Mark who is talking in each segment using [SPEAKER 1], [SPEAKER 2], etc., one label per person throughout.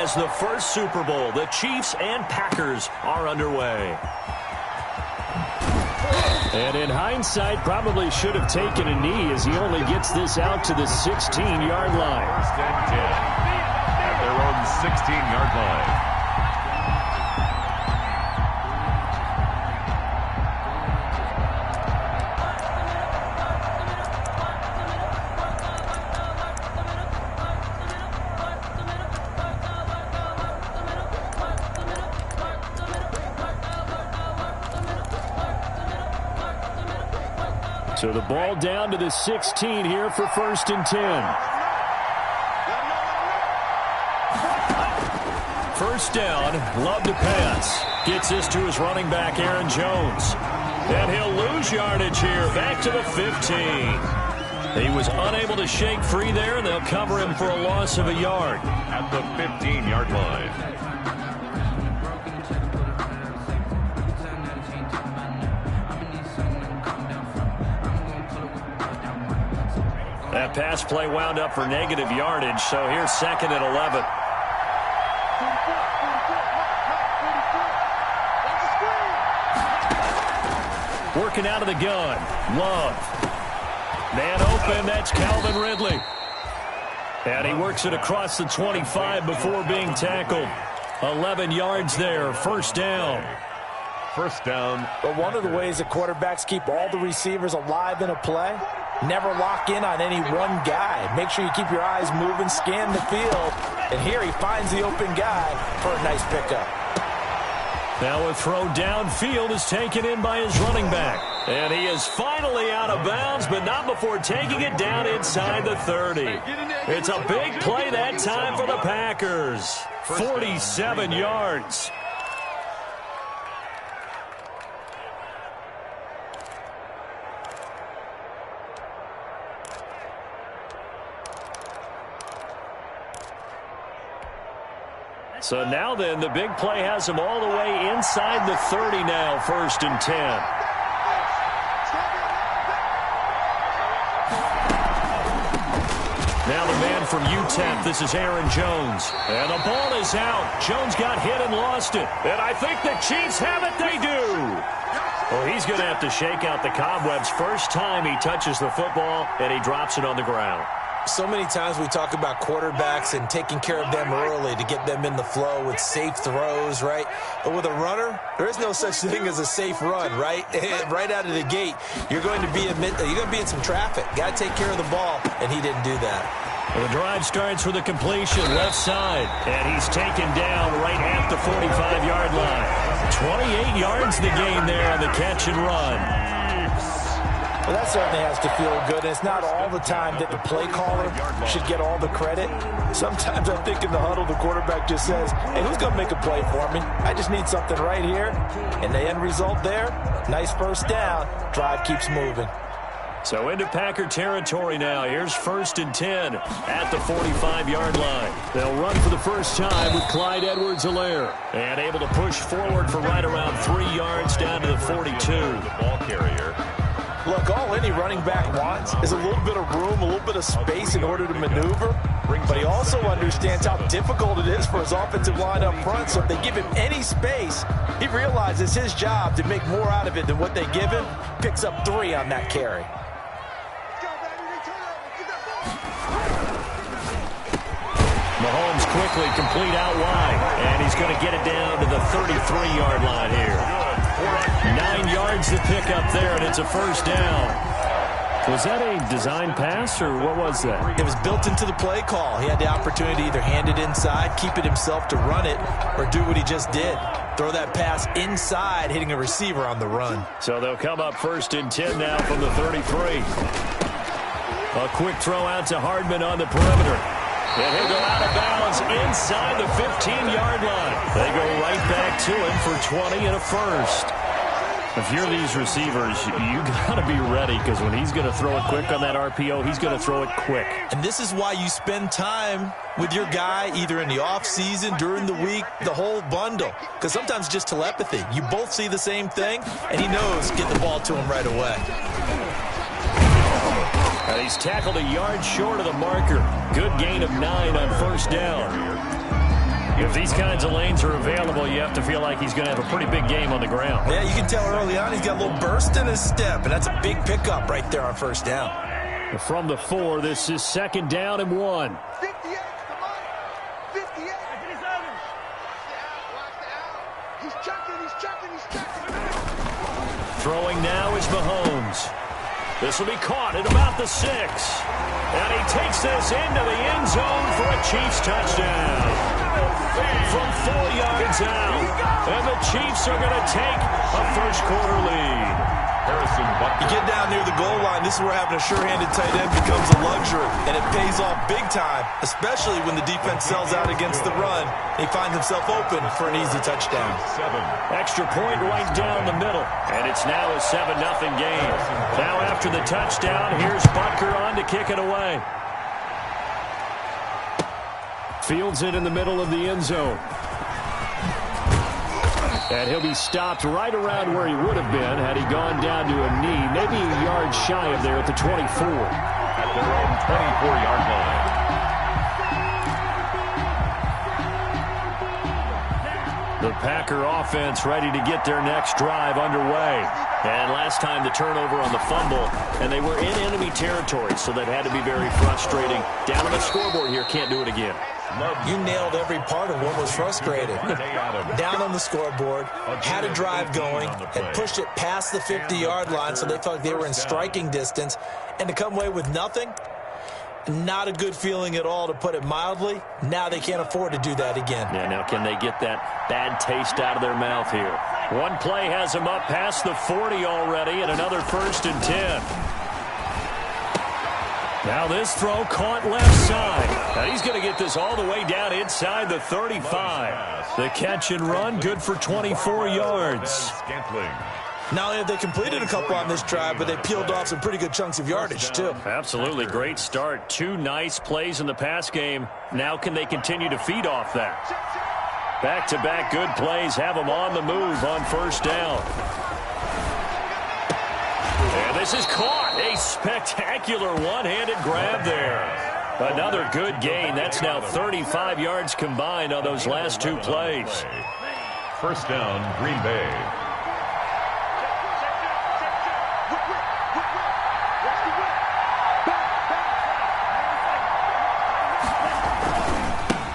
[SPEAKER 1] as the first Super Bowl. The Chiefs and Packers are underway.
[SPEAKER 2] And in hindsight, probably should have taken a knee as he only gets this out to the 16-yard line.
[SPEAKER 3] First and 10 at their own 16-yard line.
[SPEAKER 2] So the ball down to the 16 here for first and 10. First down, Love to pass. Gets this to his running back, Aaron Jones. And he'll lose yardage here, back to the 15. He was unable to shake free there, and they'll cover him for a loss of a yard.
[SPEAKER 3] At the 15-yard line.
[SPEAKER 1] That pass play wound up for negative yardage, so here's second and 11. Working out of the gun. Love. Man open, that's Calvin Ridley. And he works it across the 25 before being tackled. 11 yards there, first down.
[SPEAKER 3] First down.
[SPEAKER 4] But one of the ways that quarterbacks keep all the receivers alive in a play, never lock in on any one guy. Make sure you keep your eyes moving, scan the field. And here he finds the open guy for a nice pickup.
[SPEAKER 1] Now a throw downfield is taken in by his running back. And he is finally out of bounds, but not before taking it down inside the 30. It's a big play that time for the Packers. 47 yards. So now then, the big play has him all the way inside the 30 now, first and 10. Now the man from UTEP, this is Aaron Jones. And the ball is out. Jones got hit and lost it. And I think the Chiefs have it. They do. Well, he's going to have to shake out the cobwebs. First time he touches the football, and he drops it on the ground.
[SPEAKER 4] So many times we talk about quarterbacks and taking care of them early to get them in the flow with safe throws, right? But with a runner, there is no such thing as a safe run, right? Right out of the gate, you're going to be in some traffic. Got to take care of the ball, and he didn't do that.
[SPEAKER 1] Well, the drive starts with a completion left side, and he's taken down right at the 45-yard line. 28 yards the gain there on the catch and run.
[SPEAKER 4] Well, that certainly has to feel good. And it's not all the time that the play caller should get all the credit. Sometimes I think in the huddle, the quarterback just says, hey, who's going to make a play for me? I just need something right here. And the end result there, nice first down. Drive keeps moving.
[SPEAKER 1] So into Packer territory now. Here's first and 10 at the 45-yard line. They'll run for the first time with Clyde Edwards-Helaire. And able to push forward for right around 3 yards down to the 42.
[SPEAKER 3] Ball carrier.
[SPEAKER 4] Look, all any running back wants is a little bit of room, a little bit of space in order to maneuver. But he also understands how difficult it is for his offensive line up front. So if they give him any space, he realizes his job to make more out of it than what they give him. Picks up 3 on that carry.
[SPEAKER 1] Mahomes quickly complete out wide. And he's going to get it down to the 33-yard line here. 9 yards to pick up there, and it's a first down. Was that a design pass, or what was that?
[SPEAKER 4] It was built into the play call. He had the opportunity to either hand it inside, keep it himself to run it, or do what he just did. Throw that pass inside, hitting a receiver on the run.
[SPEAKER 1] So they'll come up first and 10 now from the 33. A quick throw out to Hardman on the perimeter. And he'll go out of bounds inside the 15-yard line. They go right back to him for 20 and a first. If you're these receivers, you got to be ready, because when he's going to throw it quick on that RPO, he's going to throw it quick.
[SPEAKER 4] And this is why you spend time with your guy either in the offseason, during the week, the whole bundle. Because sometimes it's just telepathy. You both see the same thing, and he knows get the ball to him right away.
[SPEAKER 1] And he's tackled a yard short of the marker. Good gain of 9 on first down. If these kinds of lanes are available, you have to feel like he's going to have a pretty big game on the ground.
[SPEAKER 4] Yeah, you can tell early on he's got a little burst in his step, and that's a big pickup right there on first down.
[SPEAKER 1] From the 4, this is 2nd down and 1.
[SPEAKER 5] 58, come on. 58. He's checking.
[SPEAKER 1] Throwing now is Mahomes. This will be caught at about the 6. And he takes this into the end zone for a Chiefs touchdown. From 4 yards out. And the Chiefs are going to take a first-quarter lead.
[SPEAKER 4] You get down near the goal line, this is where having a sure-handed tight end becomes a luxury, and it pays off big time, especially when the defense sells out against the run. He finds himself open for an easy touchdown.
[SPEAKER 1] Extra point right down the middle, and it's now a 7-0 game. Now after the touchdown, here's Butker on to kick it away. Fields it in the middle of the end zone. And he'll be stopped right around where he would have been had he gone down to a knee, maybe a yard shy of there at the 24.
[SPEAKER 3] At their own 24-yard line.
[SPEAKER 1] The Packer offense ready to get their next drive underway. And last time the turnover on the fumble, and they were in enemy territory, so that had to be very frustrating. Down on the scoreboard here, can't do it again.
[SPEAKER 4] You nailed every part of what was frustrating. Down on the scoreboard, had a drive going, had pushed it past the 50-yard line so they felt like they were in striking distance, and to come away with nothing, not a good feeling at all, to put it mildly. Now they can't afford to do that again.
[SPEAKER 1] Yeah, now can they get that bad taste out of their mouth here? One play has them up past the 40 already, and another 1st and 10. Now this throw caught left side. And he's going to get this all the way down inside the 35. The catch and run, good for 24 yards.
[SPEAKER 4] Not only have they completed a couple on this drive, but they peeled off some pretty good chunks of yardage, too.
[SPEAKER 1] Absolutely. Great start. 2 nice plays in the pass game. Now can they continue to feed off that? Back-to-back good plays have them on the move on first down. And this is caught. A spectacular one-handed grab there. Another good gain. That's now 35 yards combined on those last 2 plays.
[SPEAKER 3] First down, Green Bay.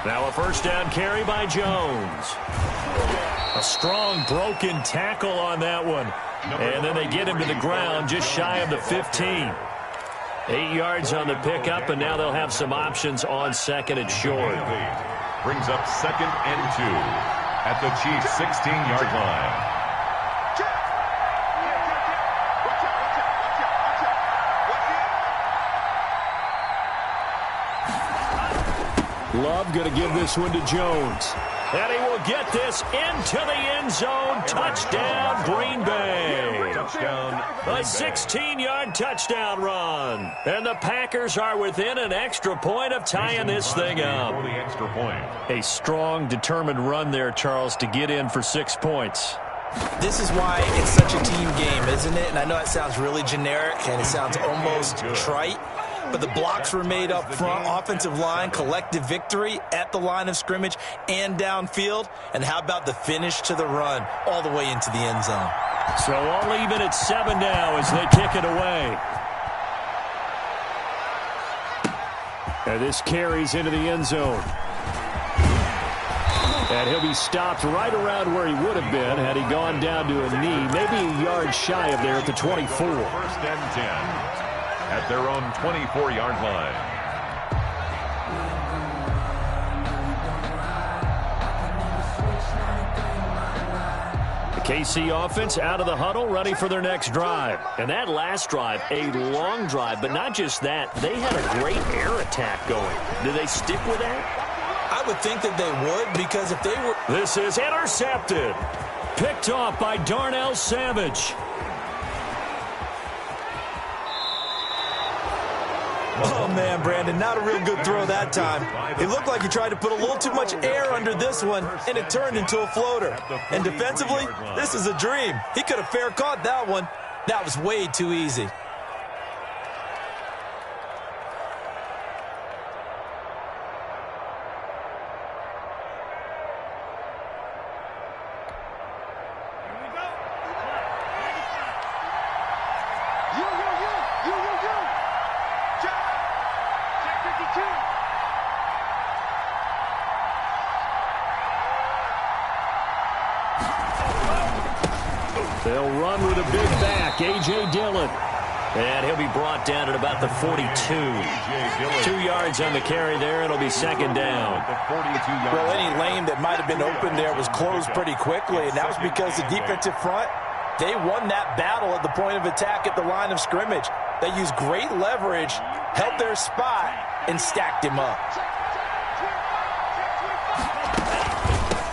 [SPEAKER 1] Now a first down carry by Jones. A strong broken tackle on that one. And then they get him to the ground just shy of the 15. 8 yards on the pickup, and now they'll have some options on 2nd and short.
[SPEAKER 3] Brings up 2nd and 2 at the Chiefs' 16-yard line.
[SPEAKER 1] Love going to give this one to Jones. And he will get this into the end zone. Touchdown, Green Bay. A 16-yard touchdown run. And the Packers are within an extra point of tying this thing up. A strong, determined run there, Charles, to get in for 6 points.
[SPEAKER 4] This is why it's such a team game, isn't it? And I know it sounds really generic and it sounds almost trite, but the blocks were made up front, offensive line, collective victory at the line of scrimmage and downfield. And how about the finish to the run all the way into the end zone?
[SPEAKER 1] So all even at 7 now as they kick it away. And this carries into the end zone. And he'll be stopped right around where he would have been had he gone down to a knee, maybe a yard shy of there at the 24.
[SPEAKER 3] First and 10 at their own 24-yard line.
[SPEAKER 1] The KC offense out of the huddle, ready for their next drive. And that last drive, a long drive, but not just that. They had a great air attack going. Do they stick with that?
[SPEAKER 4] I would think that they would, because if they were...
[SPEAKER 1] This is intercepted. Picked off by Darnell Savage.
[SPEAKER 4] Oh, man, Brandon, not a real good throw that time. It looked like he tried to put a little too much air under this one, and it turned into a floater. And defensively, this is a dream. He could have fair caught that one. That was way too easy.
[SPEAKER 1] They'll run with a big back, A.J. Dillon. And he'll be brought down at about the 42. 2 yards on the carry there. It'll be second down.
[SPEAKER 4] Well, any lane that might have been open there was closed pretty quickly, and that was because the defensive front, they won that battle at the point of attack at the line of scrimmage. They used great leverage, held their spot, and stacked him up.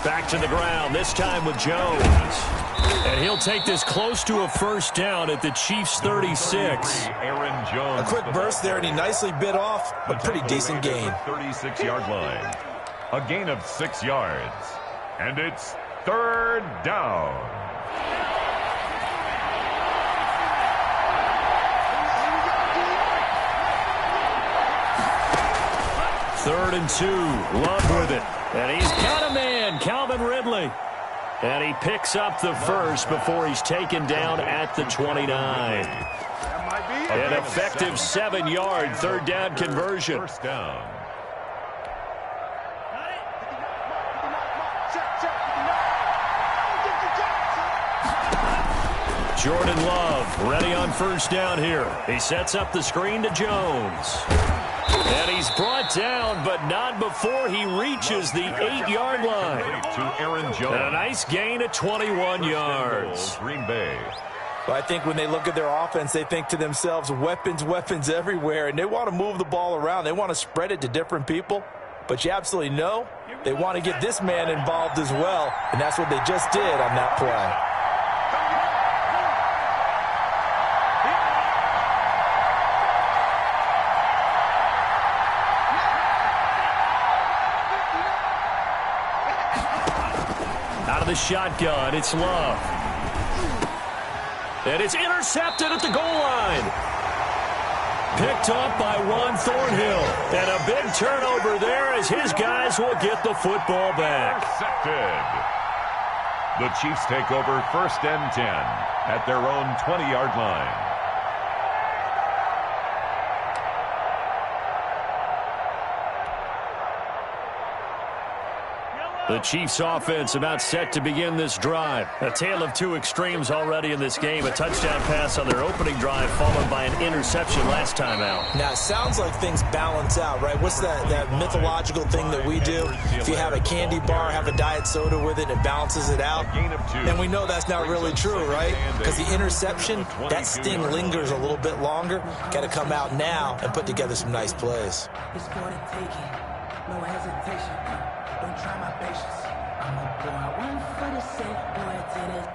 [SPEAKER 1] Back to the ground, this time with Jones. And he'll take this close to a first down at the Chiefs' 36.
[SPEAKER 3] Aaron Jones.
[SPEAKER 4] A quick burst there, and he nicely bit off a pretty decent gain.
[SPEAKER 3] 36-yard line. A gain of 6 yards. And it's third down.
[SPEAKER 1] Third and 2. Love with it. And he's got a man, Calvin Ridley. And he picks up the first before he's taken down at the 29. An effective 7-yard third down conversion.
[SPEAKER 3] First down.
[SPEAKER 1] Jordan Love ready on first down here. He sets up the screen to Jones. And he's brought down, but not before he reaches the 8-yard line.
[SPEAKER 3] To Aaron Jones.
[SPEAKER 1] And a nice gain of 21 yards.
[SPEAKER 3] Green Bay.
[SPEAKER 4] But I think when they look at their offense, they think to themselves, weapons, weapons everywhere, and they want to move the ball around. They want to spread it to different people. But you absolutely know they want to get this man involved as well, and that's what they just did on that play.
[SPEAKER 1] The shotgun, it's Love. And it's intercepted at the goal line. Picked up by Juan Thornhill. And a big turnover there as his guys will get the football back.
[SPEAKER 3] Intercepted. The Chiefs take over first and 10 at their own 20-yard line.
[SPEAKER 1] The Chiefs offense about set to begin this drive. A tale of two extremes already in this game. A touchdown pass on their opening drive followed by an interception last time out.
[SPEAKER 4] Now, it sounds like things balance out, right? What's that mythological thing that we do? If you have a candy bar, have a diet soda with it, it balances it out. And we know that's not really true, right? Because the interception, that sting lingers a little bit longer. Got to come out now and put together some nice plays.
[SPEAKER 6] It's for the taking, no hesitation. Don't try my patience. I'm a boy, one for the sake, boy, to this.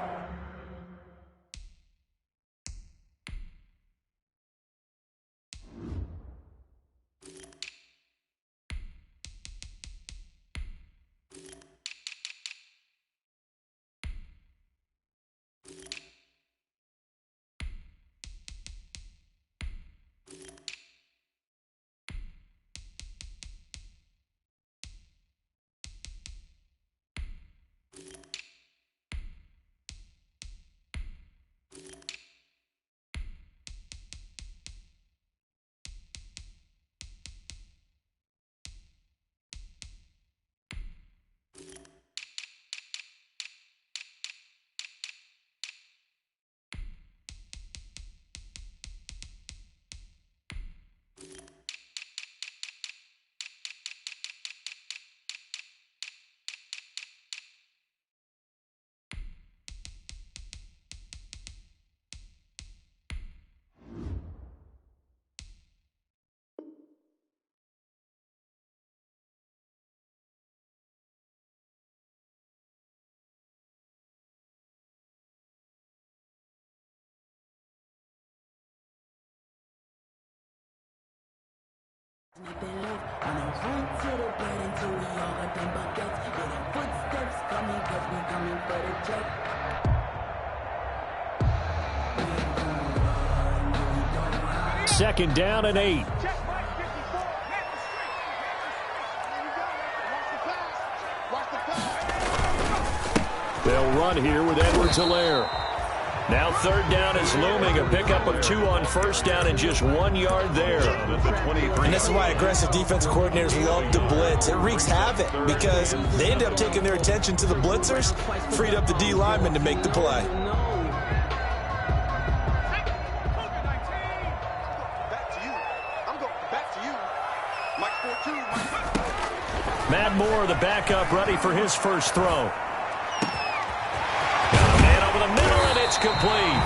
[SPEAKER 1] Second down and 8. They'll run here with Edwards-Helaire. Now third down is looming. A pickup of 2 on first down and just 1 yard there.
[SPEAKER 4] And this is why aggressive defensive coordinators love to blitz. It wreaks havoc because they end up taking their attention to the blitzers, freed up the D lineman to make the play.
[SPEAKER 1] Matt Moore, the backup, ready for his first throw. Got a man over the middle, and it's complete.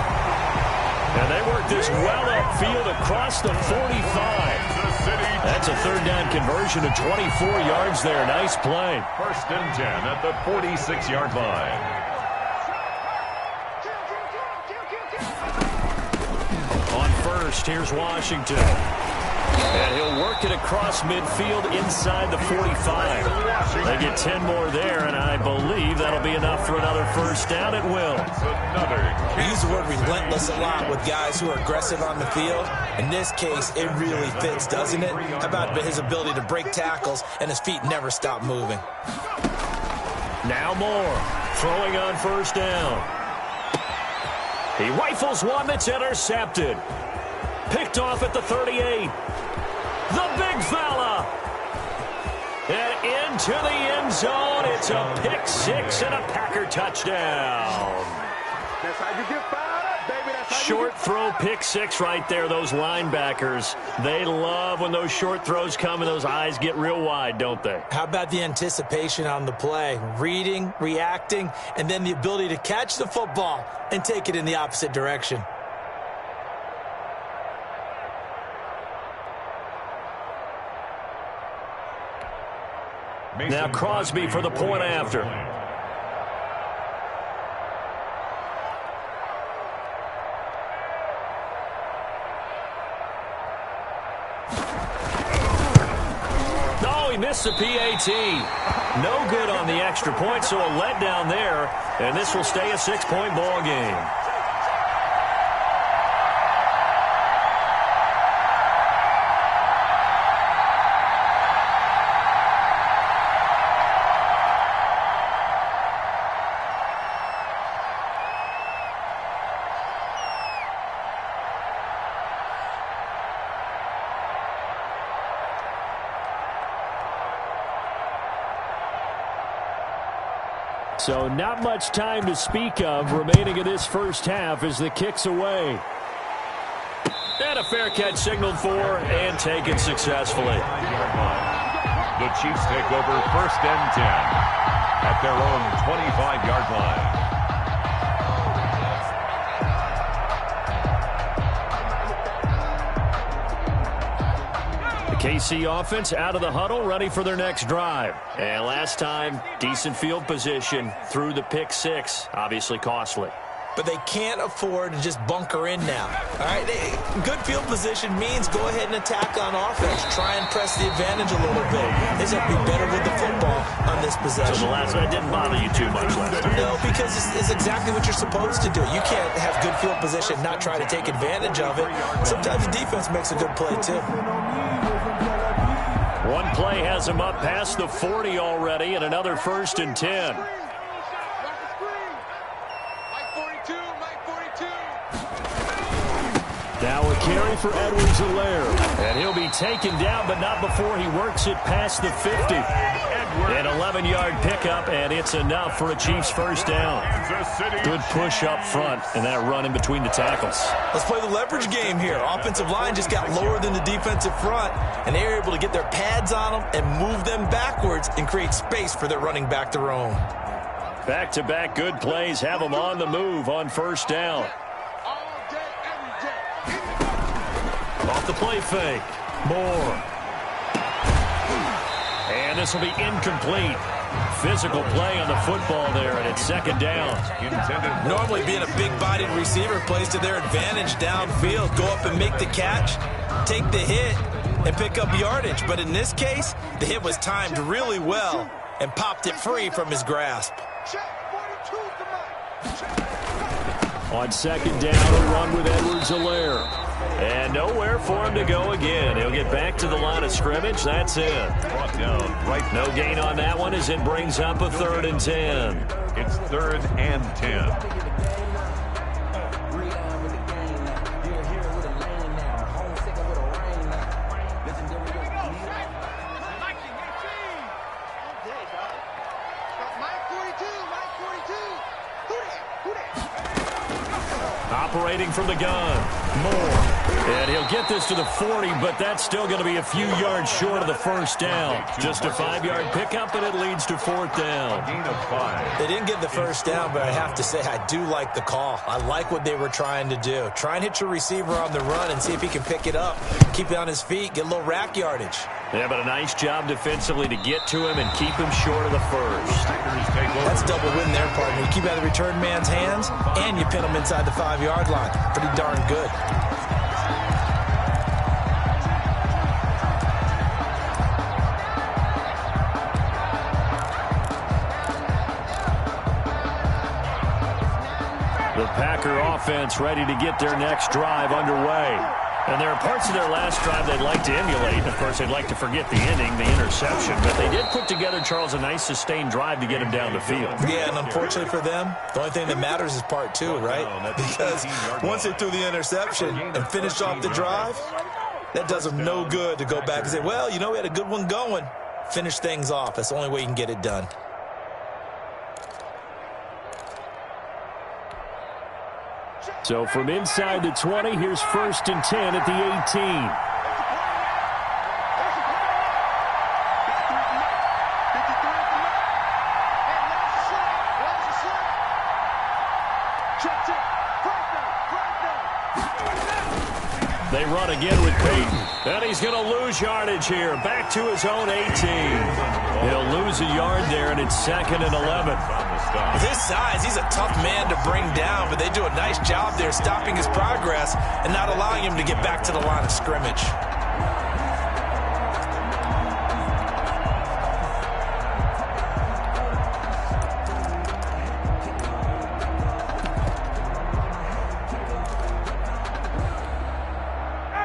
[SPEAKER 1] And they work this well upfield across the 45. That's a third down conversion of 24 yards there. Nice play.
[SPEAKER 3] First and 10 at the 46-yard line.
[SPEAKER 1] On first, here's Washington. And he'll work it across midfield inside the 45. They get 10 more there, and I believe that'll be enough for another first down. It will.
[SPEAKER 4] We use the word relentless a lot with guys who are aggressive on the field. In this case, it really fits, doesn't it? How about his ability to break tackles and his feet never stop moving?
[SPEAKER 1] Now Moore, throwing on first down. He rifles one that's intercepted. Picked off at the 38. The big fella. And into the end zone. It's a pick six and a Packer touchdown.
[SPEAKER 5] That's how you get fired up, baby. That's how
[SPEAKER 1] Short throw, pick six right there. Those linebackers, they love when those short throws come and those eyes get real wide, don't they?
[SPEAKER 4] How about the anticipation on the play? Reading, reacting, and then the ability to catch the football and take it in the opposite direction.
[SPEAKER 1] Now Crosby for the point after. Oh, he missed the PAT. No good on the extra point, so a letdown there. And this will stay a 6-point ball game. So not much time to speak of remaining in this first half as the kick's away. And a fair catch signaled for and taken successfully.
[SPEAKER 3] The Chiefs take over first and 10 at their own 25-yard line.
[SPEAKER 1] KC offense out of the huddle, ready for their next drive. And last time, decent field position through the pick six. Obviously costly.
[SPEAKER 4] But they can't afford to just bunker in now. All right, good field position means go ahead and attack on offense. Try and press the advantage a little bit. They just have to be better with the football on this possession.
[SPEAKER 1] So the last one didn't bother you too much last time?
[SPEAKER 4] No, because it's exactly what you're supposed to do. You can't have good field position, not try to take advantage of it. Sometimes the defense makes a good play, too.
[SPEAKER 1] One play has him up past the 40 already, and another first and 10. Now a carry for Edwards-Helaire. And he'll be taken down, but not before he works it past the 50. An 11-yard pickup, and it's enough for a Chiefs first down. Good push up front, and that run in between the tackles.
[SPEAKER 4] Let's play the leverage game here. Offensive line just got lower than the defensive front, and they were able to get their pads on them and move them backwards and create space for their running back to roam.
[SPEAKER 1] Back-to-back good plays have them on the move on first down. Off the play fake. Moore. And this will be incomplete. Physical play on the football there, and it's second down.
[SPEAKER 4] Normally being a big-bodied receiver plays to their advantage downfield. Go up and make the catch, take the hit, and pick up yardage. But in this case, the hit was timed really well and popped it free from his grasp.
[SPEAKER 1] On second down, a run with Edwards-Helaire. And nowhere for him to go again. He'll get back to the line of scrimmage. That's it. No gain on that one as it brings up a 3rd and 10.
[SPEAKER 3] It's 3rd and 10.
[SPEAKER 1] Operating from the gun. Moore. And he'll get this to the 40, but that's still going to be a few yards short of the first down. Just a 5-yard pickup, and it leads to 4th down.
[SPEAKER 3] Gain of 5.
[SPEAKER 4] They didn't get the first down, but I have to say I do like the call. I like what they were trying to do. Try and hit your receiver on the run and see if he can pick it up. Keep it on his feet, get a little rack yardage.
[SPEAKER 1] Yeah, but a nice job defensively to get to him and keep him short of the first.
[SPEAKER 4] That's double win there, partner. You keep it out of the return man's hands, and you pin him inside the 5-yard line. Pretty darn good.
[SPEAKER 1] The Packer offense ready to get their next drive underway. And there are parts of their last drive they'd like to emulate. Of course, they'd like to forget the ending, the interception. But they did put together, Charles, a nice sustained drive to get him down the field.
[SPEAKER 4] Yeah, and unfortunately for them, the only thing that matters is part 2, right? Because once they threw the interception and finished off the drive, that does them no good to go back and say, well, you know, we had a good one going. Finish things off. That's the only way you can get it done.
[SPEAKER 1] So from inside the 20, here's 1st and 10 at the 18. They run again with Peyton. And he's going to lose yardage here. Back to his own 18. He'll lose a yard there, and it's 2nd and 11.
[SPEAKER 4] With his size, he's a tough man to bring down, but they do a nice job there stopping his progress and not allowing him to get back to the line of scrimmage.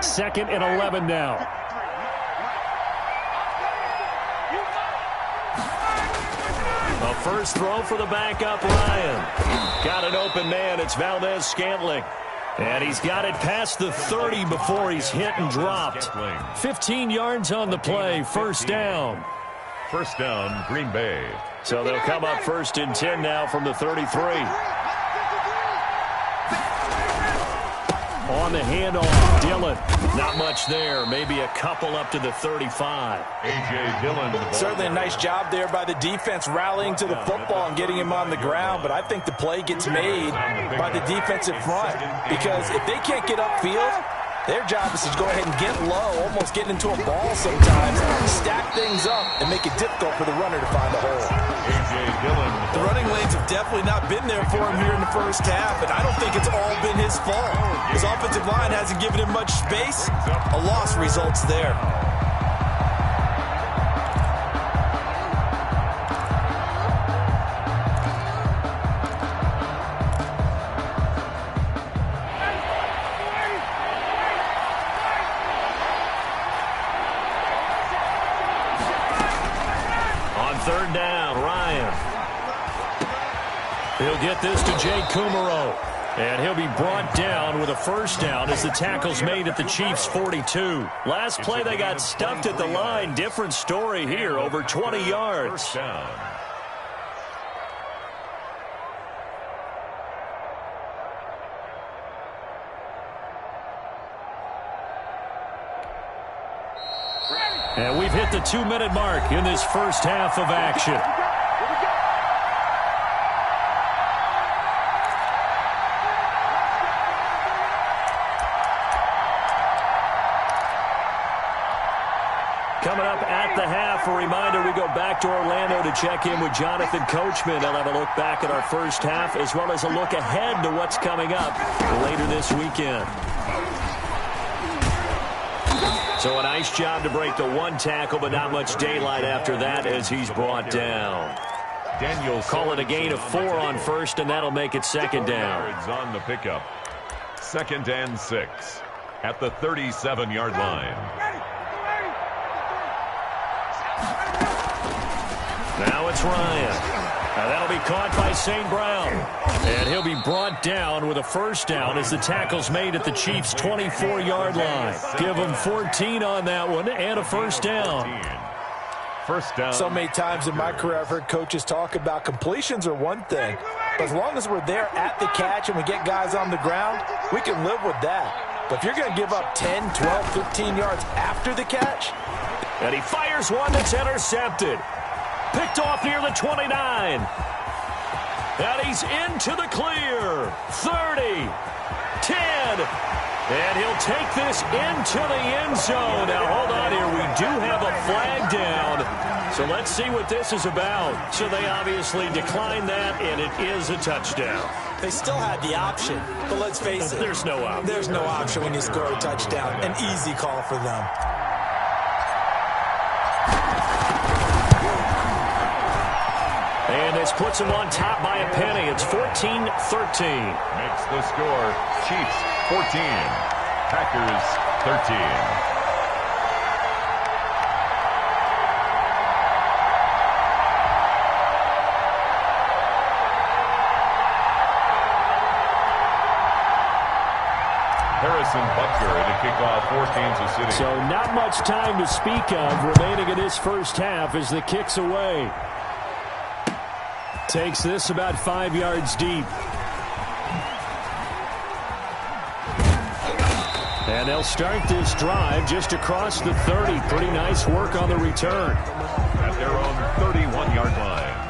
[SPEAKER 1] Second and 11 now. A first throw for the backup, Ryan. Got an open man. It's Valdez-Scantling. And he's got it past the 30 before he's hit and dropped. 15 yards on the play. First down.
[SPEAKER 3] First down, Green Bay.
[SPEAKER 1] So they'll come up 1st and 10 now from the 33. On the handoff, Dillon. Not much there. Maybe a couple up to the 35.
[SPEAKER 3] A.J. Dillon.
[SPEAKER 4] Certainly a nice job there by the defense rallying to the football and getting him on the ground. But I think the play gets made by the defensive front. Because if they can't get upfield, their job is to go ahead and get low, almost get into a ball sometimes, stack things up, and make it difficult for the runner to find a hole.
[SPEAKER 3] A.J. Dillon.
[SPEAKER 4] The running lanes have definitely not been there for him here in the first half, and I don't think it's all been his fault. His offensive line hasn't given him much space. A loss results there.
[SPEAKER 1] On 3rd down, Ryan. He'll get this to Jay Kumaro. And he'll be brought down with a first down as the tackle's made at the Chiefs' 42. Last play, they got stuffed at the line. Different story here, over 20 yards.
[SPEAKER 3] First down.
[SPEAKER 1] And we've hit the 2-minute mark in this first half of action. Coming up at the half, a reminder, we go back to Orlando to check in with Jonathan Coachman. They'll have a look back at our first half as well as a look ahead to what's coming up later this weekend. So a nice job to break the one tackle, but not much daylight after that as he's brought down.
[SPEAKER 3] Daniel
[SPEAKER 1] Call it a gain of 4 on first, and that'll make it 2nd down.
[SPEAKER 3] yards on the pickup. 2nd and 6 at the 37-yard line.
[SPEAKER 1] Now it's Ryan. Now that'll be caught by St. Brown. And he'll be brought down with a first down as the tackle's made at the Chiefs' 24-yard line. Give them 14 on that one and a first down.
[SPEAKER 3] First down.
[SPEAKER 4] So many times in my career I've heard coaches talk about completions are one thing. But as long as we're there at the catch and we get guys on the ground, we can live with that. But if you're going to give up 10, 12, 15 yards after the catch.
[SPEAKER 1] And he fires one that's intercepted. Picked off near the 29. And he's into the clear. 30, 10. And he'll take this into the end zone. Now, hold on here. We do have a flag down. So let's see what this is about. So they obviously declined that, and it is a touchdown.
[SPEAKER 4] They still had the option, but let's face it.
[SPEAKER 1] There's no option.
[SPEAKER 4] There's no option when you score a touchdown. An easy call for them.
[SPEAKER 1] And this puts them on top by a penny. It's 14-13.
[SPEAKER 3] Makes the score Chiefs 14, Packers 13. Harrison Butker to kick off for Kansas City.
[SPEAKER 1] So not much time to speak of remaining in this first half as the kick's away. Takes this about 5 yards deep. And they'll start this drive just across the 30. Pretty nice work on the return.
[SPEAKER 3] At their own 31-yard line.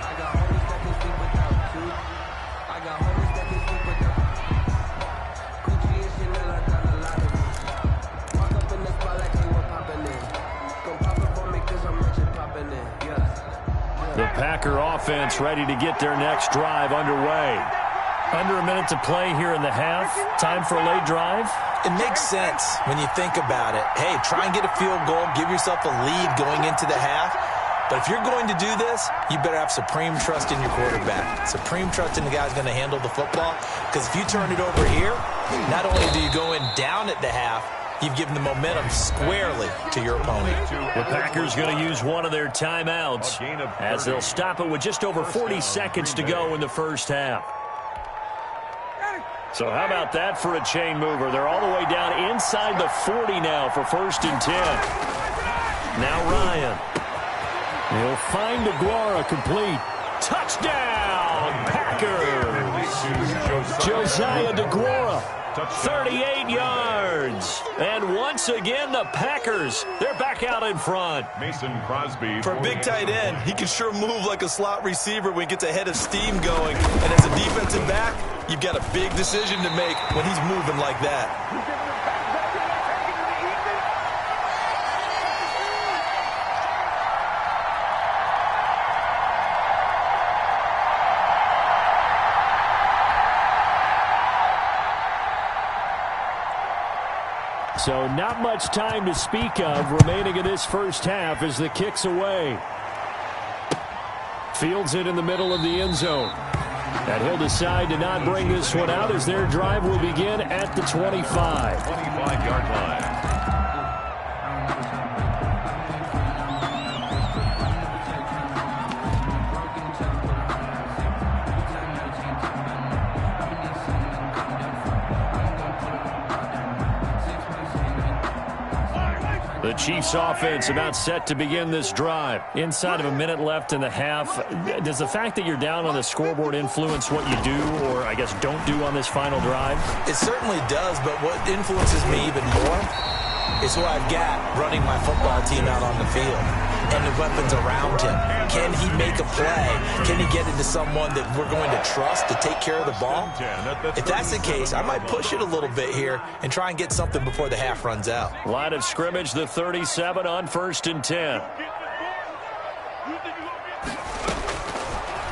[SPEAKER 1] The Packer offense ready to get their next drive underway. Under a minute to play here in the half. Time for a late drive.
[SPEAKER 4] It makes sense when you think about it. Hey, try and get a field goal. Give yourself a lead going into the half. But if you're going to do this, you better have supreme trust in your quarterback. Supreme trust in the guy who's going to handle the football. Because if you turn it over here, not only do you go in down at the half, you've given the momentum squarely to your opponent.
[SPEAKER 1] The Packers going to use one of their timeouts as they'll stop it with just over 40 seconds to go in the first half. So how about that for a chain mover? They're all the way down inside the 40 now for 1st and 10. Now Ryan. He'll find Aguara complete. Touchdown, Packers! Josiah DeGuara, 38 yards. And once again, the Packers, they're back out in front.
[SPEAKER 3] Mason Crosby.
[SPEAKER 4] For a big tight end, he can sure move like a slot receiver when he gets a head of steam going. And as a defensive back, you've got a big decision to make when he's moving like that.
[SPEAKER 1] So not much time to speak of remaining in this first half as the kick's away. Fields it in the middle of the end zone. And he'll decide to not bring this one out as their drive will begin at the 25.
[SPEAKER 3] 25-yard line.
[SPEAKER 1] The Chiefs offense about set to begin this drive. Inside of a minute left in the half. Does the fact that you're down on the scoreboard influence what you do or, I guess, don't do on this final drive?
[SPEAKER 4] It certainly does, but what influences me even more is who I've got running my football team out on the field and the weapons around him. Can he make a play? Can he get into someone that we're going to trust to take care of the ball? If that's the case, I might push it a little bit here and try and get something before the half runs out.
[SPEAKER 1] Line of scrimmage, the 37 on 1st and 10.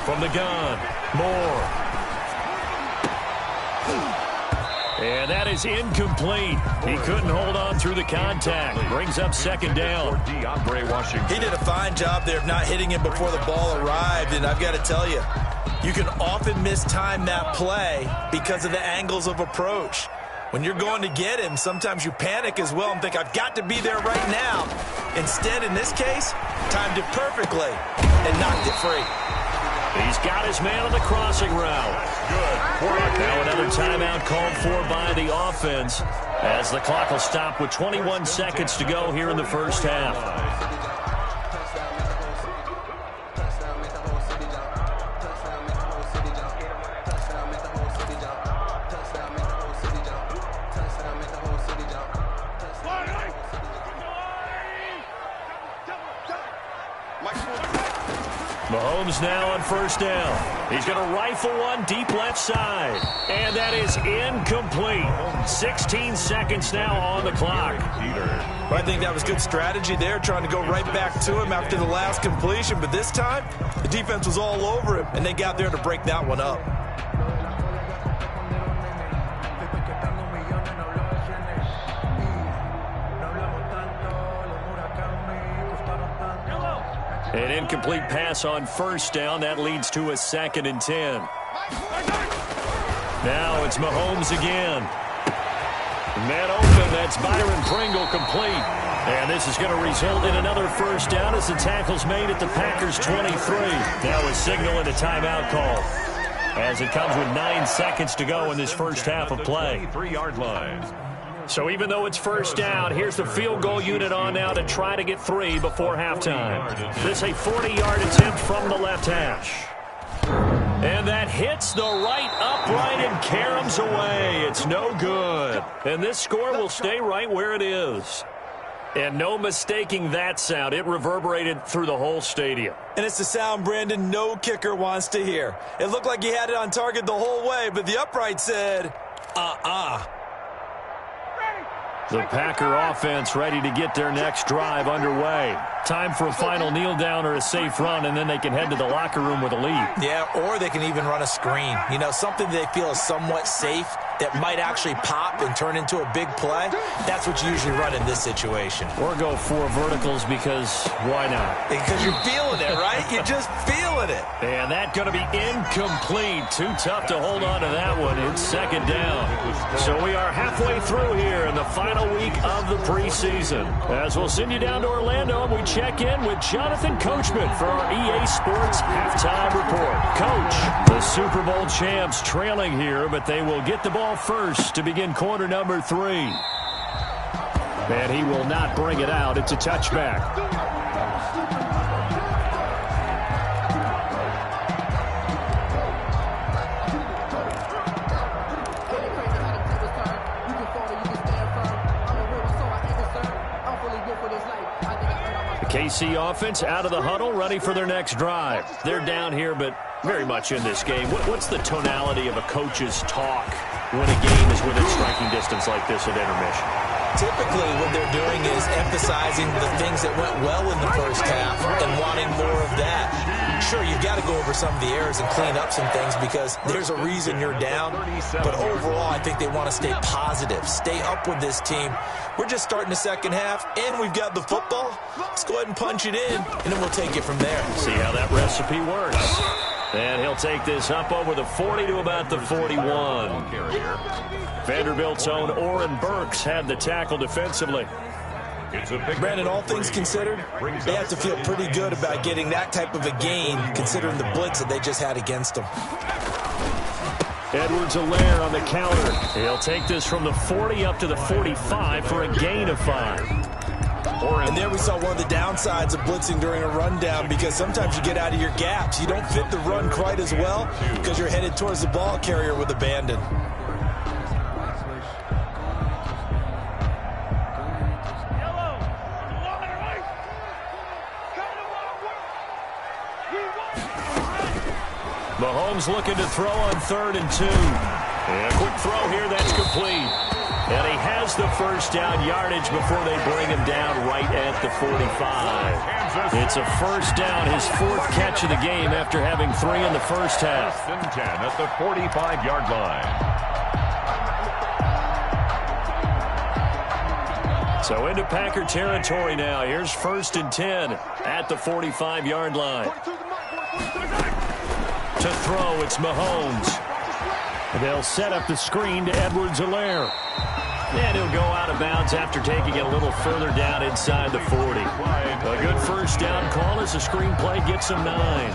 [SPEAKER 1] From the gun, Moore. And that is incomplete. He couldn't hold on through the contact. Brings up 2nd down.
[SPEAKER 4] He did a fine job there of not hitting him before the ball arrived, and I've got to tell you, you can often mistime that play because of the angles of approach. When you're going to get him, sometimes you panic as well and think, I've got to be there right now. Instead, in this case, timed it perfectly and knocked it free.
[SPEAKER 1] He's got his man on the crossing route. Now another timeout called for by the offense as the clock will stop with 21 seconds to go here in the first half. Mahomes now on first down. He's going to rifle one deep left side. And that is incomplete. 16 seconds now on the clock.
[SPEAKER 4] I think that was good strategy there, trying to go right back to him after the last completion. But this time, the defense was all over him, and they got there to break that one up.
[SPEAKER 1] An incomplete pass on first down. That leads to a 2nd and 10. Now it's Mahomes again. Man open. That's Byron Pringle complete. And this is going to result in another first down as the tackle's made at the Packers' 23. Now a signal and a timeout call as it comes with 9 seconds to go in this first half of play.
[SPEAKER 3] 3-yard line.
[SPEAKER 1] So even though it's first down, here's the field goal unit on now to try to get 3 before halftime. This a 40-yard attempt from the left hash. And that hits the right upright and caroms away. It's no good. And this score will stay right where it is. And no mistaking that sound. It reverberated through the whole stadium.
[SPEAKER 4] And it's the sound, Brandon, no kicker wants to hear. It looked like he had it on target the whole way, but the upright said,
[SPEAKER 1] The Packer offense ready to get their next drive underway. Time for a final kneel down or a safe run, and then they can head to the locker room with a lead.
[SPEAKER 4] Yeah, or they can even run a screen. You know, something they feel is somewhat safe that might actually pop and turn into a big play. That's what you usually run in this situation.
[SPEAKER 1] Or go 4 verticals because why not?
[SPEAKER 4] Because you're feeling it, right? You're just feeling it.
[SPEAKER 1] And that's going to be incomplete. Too tough to hold on to that one. It's 2nd down. So we are halfway through here in the final week of the preseason. As we'll send you down to Orlando, and we check in with Jonathan Coachman for our EA Sports Halftime Report. Coach, the Super Bowl champs trailing here, but they will get the ball first to begin quarter number 3. And he will not bring it out. It's a touchback. KC offense out of the huddle, ready for their next drive. They're down here, but very much in this game. What's the tonality of a coach's talk when a game is within striking distance like this at intermission?
[SPEAKER 4] Typically, what they're doing is emphasizing the things that went well in the first half and wanting more of that. Sure, you've got to go over some of the errors and clean up some things because there's a reason you're down. But overall, I think they want to stay positive, stay up with this team. We're just starting the second half, and we've got the football. Let's go ahead and punch it in, and then we'll take it from there.
[SPEAKER 1] See how that recipe works. And he'll take this up over the 40 to about the 41. Vanderbilt's own Oren Burks had the tackle defensively.
[SPEAKER 4] Brandon, all things considered, they have to feel pretty good about getting that type of a gain considering the blitz that they just had against them.
[SPEAKER 1] Edwards-Helaire on the counter. He'll take this from the 40 up to the 45 for a gain of 5.
[SPEAKER 4] And there we saw one of the downsides of blitzing during a rundown because sometimes you get out of your gaps. You don't fit the run quite as well because you're headed towards the ball carrier with abandon.
[SPEAKER 1] Mahomes looking to throw on 3rd and 2. And a quick throw here, that's complete. And he has the first down yardage before they bring him down right at the 45. It's a first down, his 4th catch of the game after having 3 in the first half.
[SPEAKER 3] 10 at the 45-yard line.
[SPEAKER 1] So into Packer territory now. Here's 1st and 10 at the 45-yard line. To throw, it's Mahomes. They'll set up the screen to Edwards-Helaire. And he'll go out of bounds after taking it a little further down inside the 40. A good first down call as the screen play gets him 9.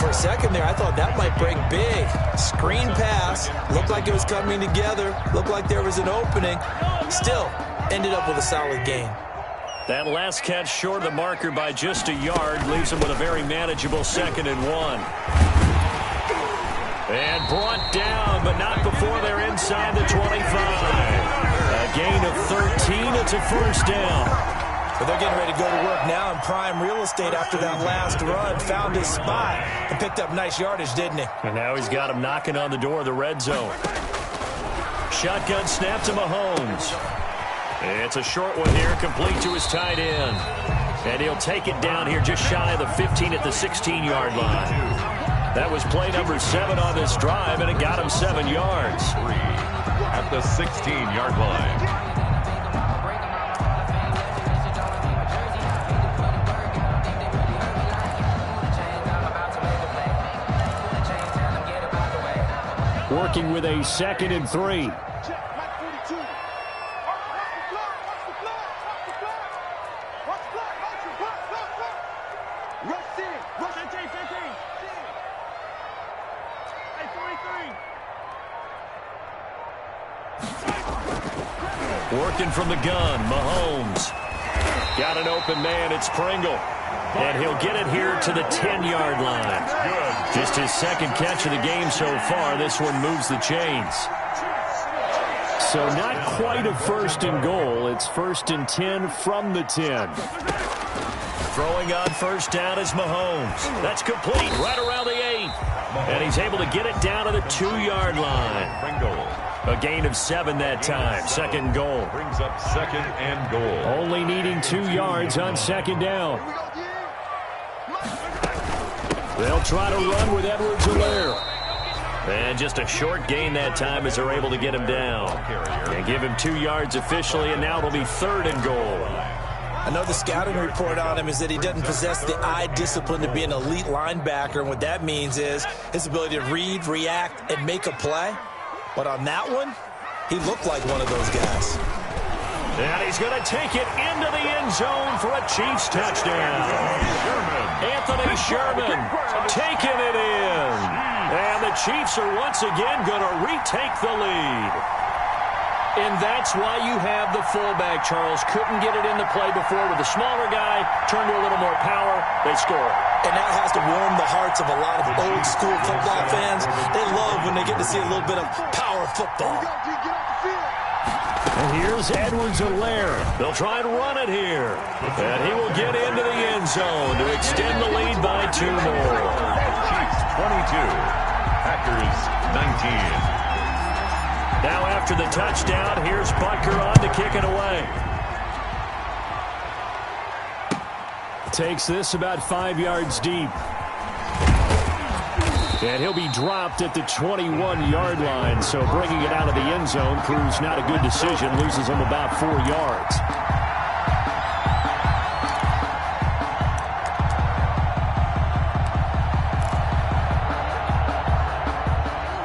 [SPEAKER 4] For a second there, I thought that might break big. Screen pass. Looked like it was coming together. Looked like there was an opening. Still, ended up with a solid gain.
[SPEAKER 1] That last catch short of the marker by just a yard leaves him with a very manageable 2nd and 1. And brought down, but not before they're inside the 25. A gain of 13. It's a first down.
[SPEAKER 4] But they're getting ready to go to work now in prime real estate after that last run. Found his spot and picked up nice yardage, didn't he?
[SPEAKER 1] And now he's got him knocking on the door of the red zone. Shotgun snap to Mahomes. It's a short one here, complete to his tight end. And he'll take it down here just shy of the 15 at the 16-yard line. That was play number 7 on this drive, and it got him 7 yards.
[SPEAKER 3] At the 16-yard line.
[SPEAKER 1] Working with a 2nd and 3. Working from the gun, Mahomes. Got an open man, it's Pringle. And he'll get it here to the 10-yard line. Just his 2nd catch of the game so far. This one moves the chains. So not quite a 1st and goal. It's 1st and 10 from the 10. Throwing on 1st down is Mahomes. That's complete right around the 8. And he's able to get it down to the 2-yard line.
[SPEAKER 3] Pringle.
[SPEAKER 1] A gain of 7 that time. 2nd goal.
[SPEAKER 3] Brings up 2nd and goal.
[SPEAKER 1] Only needing 2 yards on 2nd down. They'll try to run with Edwards-Helaire. And just a short gain that time as they're able to get him down. And give him 2 yards officially, and now it'll be 3rd and goal.
[SPEAKER 4] I know the scouting report on him is that he doesn't possess the eye discipline to be an elite linebacker, and what that means is his ability to read, react, and make a play. But on that one, he looked like one of those guys.
[SPEAKER 1] And he's going to take it into the end zone for a Chiefs touchdown. Anthony Sherman taking it in. And the Chiefs are once again going to retake the lead. And that's why you have the fullback, Charles. Couldn't get it into play before with the smaller guy. Turned to a little more power. They score.
[SPEAKER 4] And that has to warm the hearts of a lot of old-school football fans. They love when they get to see a little bit of power football.
[SPEAKER 1] And here's Edwards-Helaire. They'll try and run it here. And he will get into the end zone to extend the lead by 2 more.
[SPEAKER 3] Chiefs 22. Packers 19.
[SPEAKER 1] Now after the touchdown, here's Butker on to kick it away. Takes this about 5 yards deep. And he'll be dropped at the 21-yard line. So bringing it out of the end zone proves not a good decision. Loses him about 4 yards.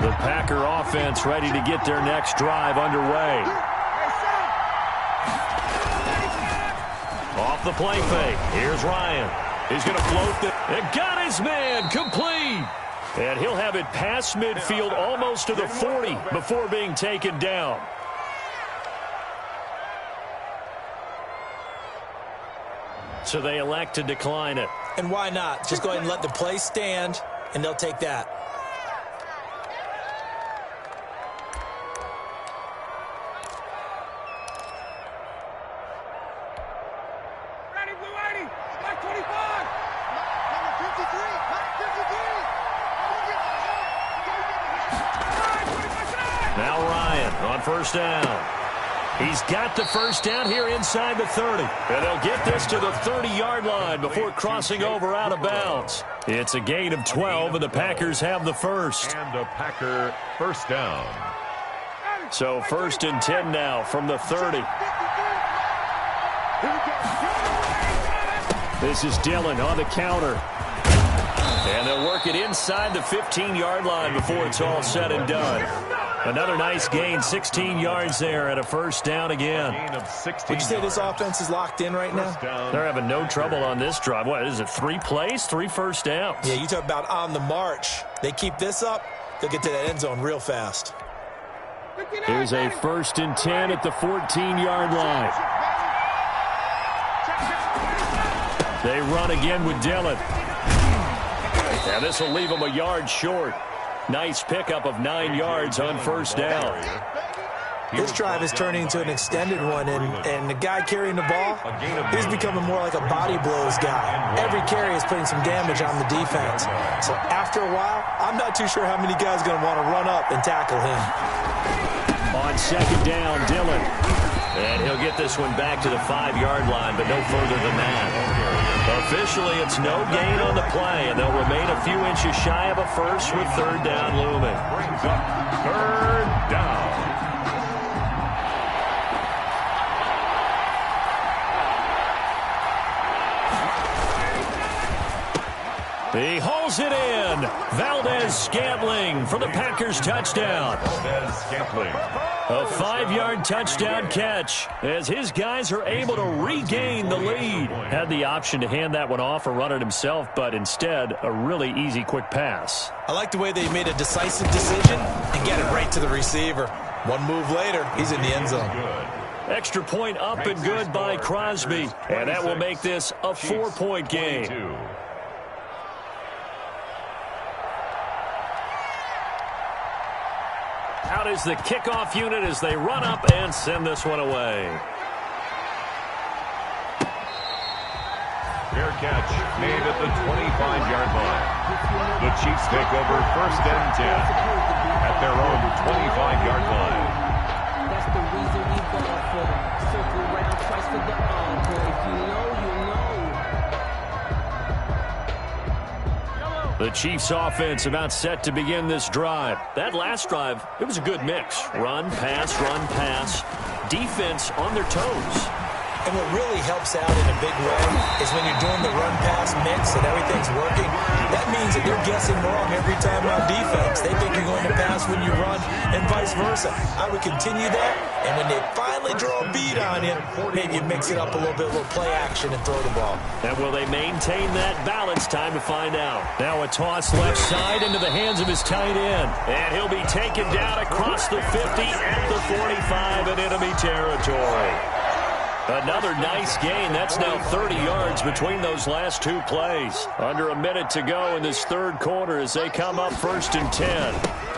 [SPEAKER 1] The Packer offense ready to get their next drive underway. Off the play fake. Here's Ryan. He's going to float it. And got his man complete. And he'll have it past midfield almost to the 40 before being taken down. So they elect to decline it.
[SPEAKER 4] And why not? Just go ahead and let the play stand, and they'll take that.
[SPEAKER 1] Now Ryan on 1st down. He's got the 1st down here inside the 30. And they'll get this to the 30-yard line before crossing over out of bounds. It's a gain of 12, and the Packers have the 1st.
[SPEAKER 3] And a Packer 1st down.
[SPEAKER 1] So 1st and 10 now from the 30. This is Dillon on the counter. And they'll work it inside the 15-yard line before it's all said and done. Another nice gain, 16 yards there, and a 1st down again.
[SPEAKER 4] Would you say this offense is locked in right now?
[SPEAKER 1] They're having no trouble on this drive. What is it, 3 plays, 3 1st downs?
[SPEAKER 4] Yeah, you talk about on the march. They keep this up, they'll get to that end zone real fast.
[SPEAKER 1] Here's a 1st and 10 at the 14-yard line. They run again with Dillon. And this will leave them a yard short. Nice pickup of 9 yards on 1st down.
[SPEAKER 4] This drive is turning into an extended one, and the guy carrying the ball, he's becoming more like a body blows guy. Every carry is putting some damage on the defense. So after a while, I'm not too sure how many guys are going to want to run up and tackle him.
[SPEAKER 1] On second down, Dillon. And he'll get this one back to the 5-yard line, but no further than that. Officially, it's no gain on the play, and they'll remain a few inches shy of a first with third down looming.
[SPEAKER 3] Brings up third down.
[SPEAKER 1] He hauls it in. Valdez-Scantling for the Packers touchdown.
[SPEAKER 3] Valdez-Scantling.
[SPEAKER 1] A 5-yard touchdown catch as his guys are able to regain the lead. Had the option to hand that one off or run it himself, but instead a really easy quick pass.
[SPEAKER 4] I like the way they made a decisive decision and get it right to the receiver. One move later, he's in the end zone.
[SPEAKER 1] Extra point up and good by Crosby, and that will make this a 4-point game. Out is the kickoff unit as they run up and send this one away.
[SPEAKER 3] Fair catch made at the 25-yard line. The Chiefs take over first and 10 at their own 25-yard line.
[SPEAKER 6] That's the reason we ball for. Circle round twice for the encore. If you know, you know.
[SPEAKER 1] The Chiefs offense about set to begin this drive. That last drive, it was a good mix. Run, pass, defense on their toes.
[SPEAKER 4] And what really helps out in a big way is when you're doing the run-pass mix and everything's working, that means that they're guessing wrong every time on defense. They think you're going to pass when you run and vice versa. I would continue that, and when they finally draw a beat on you, maybe you mix it up a little bit, a little play action and throw the ball.
[SPEAKER 1] And will they maintain that balance? Time to find out. Now a toss left side into the hands of his tight end. And he'll be taken down across the 50 at the 45 in enemy territory. Another nice gain. That's now 30 yards between those last two plays. Under a minute to go in this third quarter as they come up first and 10.